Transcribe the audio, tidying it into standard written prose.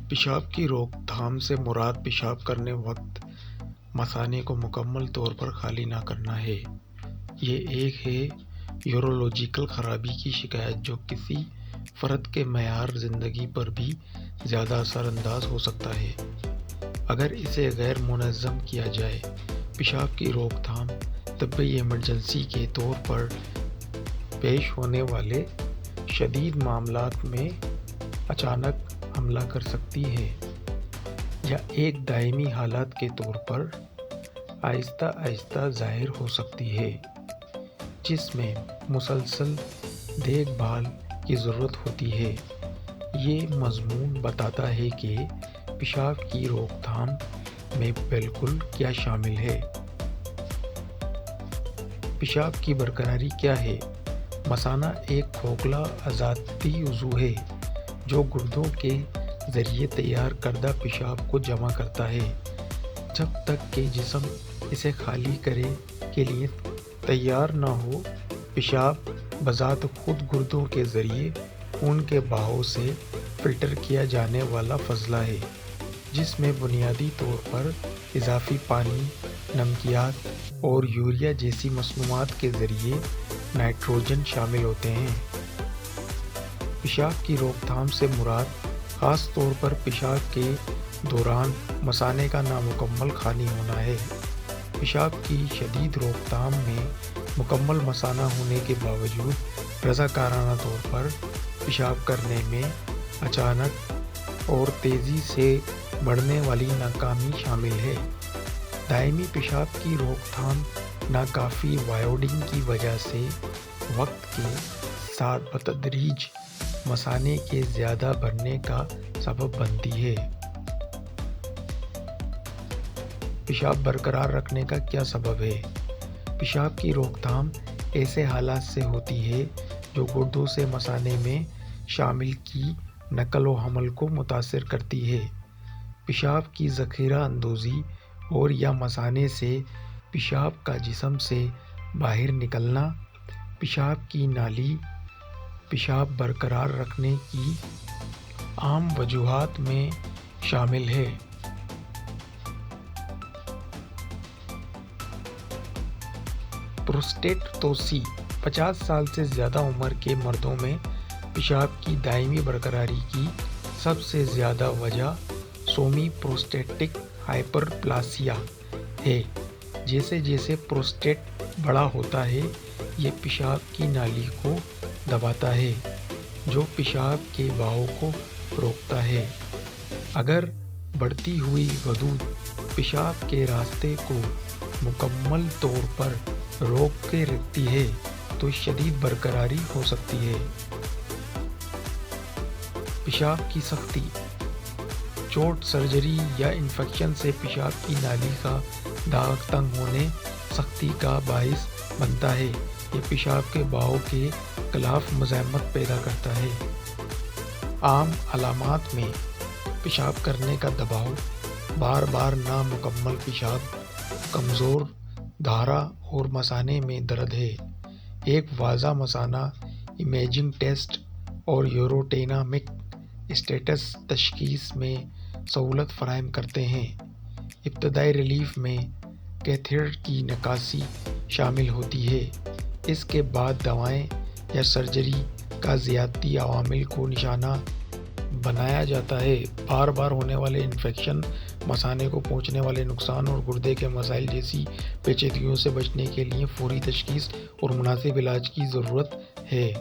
پیشاب کی روک تھام سے مراد پیشاب کرنے وقت مثانے کو مکمل طور پر خالی نہ کرنا ہے۔ یہ ایک ہے یورولوجیکل خرابی کی شکایت جو کسی فرد کے معیار زندگی پر بھی زیادہ اثر انداز ہو سکتا ہے اگر اسے غیر منظم کیا جائے۔ پیشاب کی روک تھام طبی ایمرجنسی کے طور پر پیش ہونے والے شدید معاملات میں اچانک حملہ کر سکتی ہے یا ایک دائمی حالت کے طور پر آہستہ آہستہ ظاہر ہو سکتی ہے جس میں مسلسل دیکھ بھال کی ضرورت ہوتی ہے۔ یہ مضمون بتاتا ہے کہ پیشاب کی روک تھام میں بالکل کیا شامل ہے۔ پیشاب کی برقراری کیا ہے؟ مثانہ ایک کھوکھلا عضلاتی عضو ہے جو گردوں کے ذریعے تیار کردہ پیشاب کو جمع کرتا ہے جب تک کہ جسم اسے خالی کرنے کے لیے تیار نہ ہو۔ پیشاب بذات خود گردوں کے ذریعے خون کے بہاؤ سے فلٹر کیا جانے والا فضلہ ہے جس میں بنیادی طور پر اضافی پانی، نمکیات اور یوریا جیسی مصنوعات کے ذریعے نائٹروجن شامل ہوتے ہیں۔ پیشاب کی روک تھام سے مراد خاص طور پر پیشاب کے دوران مثانے کا نامکمل خالی ہونا ہے۔ پیشاب کی شدید روک تھام میں مکمل مثانہ ہونے کے باوجود رضاکارانہ طور پر پیشاب کرنے میں اچانک اور تیزی سے بڑھنے والی ناکامی شامل ہے۔ دائمی پیشاب کی روک تھام ناکافی وائڈنگ کی وجہ سے وقت کے ساتھ بتدریج مثانے کے زیادہ بھرنے کا سبب بنتی ہے۔ پیشاب برقرار رکھنے کا کیا سبب ہے؟ پیشاب کی روک تھام ایسے حالات سے ہوتی ہے جو گردوں سے مثانے میں شامل کی نقل و حمل کو متاثر کرتی ہے۔ پیشاب کی ذخیرہ اندوزی اور یا مثانے سے پیشاب کا جسم سے باہر نکلنا۔ پیشاب کی نالی پیشاب برقرار رکھنے کی عام وجوہات میں شامل ہے۔ پروسٹیٹ توسیع 50 سال سے زیادہ عمر کے مردوں میں پیشاب کی دائمی برقراری کی سب سے زیادہ وجہ سومی پروسٹیٹک ہائپرپلاسیا ہے۔ جیسے جیسے پروسٹیٹ بڑا ہوتا ہے یہ پیشاب کی نالی کو دباتا ہے جو پیشاب کے بہاؤ کو روکتا ہے۔ اگر بڑھتی ہوئی غدود پیشاب کے راستے کو مکمل طور پر روک کے رکھتی ہے تو شدید برقراری ہو سکتی ہے۔ پیشاب کی سختی چوٹ، سرجری یا انفیکشن سے پیشاب کی نالی کا داغ تنگ ہونے سختی کا باعث بنتا ہے۔ یہ پیشاب کے بہاؤ کے خلاف مزاحمت پیدا کرتا ہے۔ عام علامات میں پیشاب کرنے کا دباؤ، بار بار نامکمل پیشاب، کمزور دھارا اور مثانے میں درد ہے۔ ایک واضح مثانہ امیجنگ ٹیسٹ اور یوروڈینامک اسٹیٹس تشخیص میں سہولت فراہم کرتے ہیں۔ ابتدائی ریلیف میں کیتھیٹر کی نکاسی شامل ہوتی ہے۔ اس کے بعد دوائیں یا سرجری کا زیادتی عوامل کو نشانہ بنایا جاتا ہے۔ بار بار ہونے والے انفیکشن، مثانے کو پہنچنے والے نقصان اور گردے کے مسائل جیسی پیچیدگیوں سے بچنے کے لیے فوری تشخیص اور مناسب علاج کی ضرورت ہے۔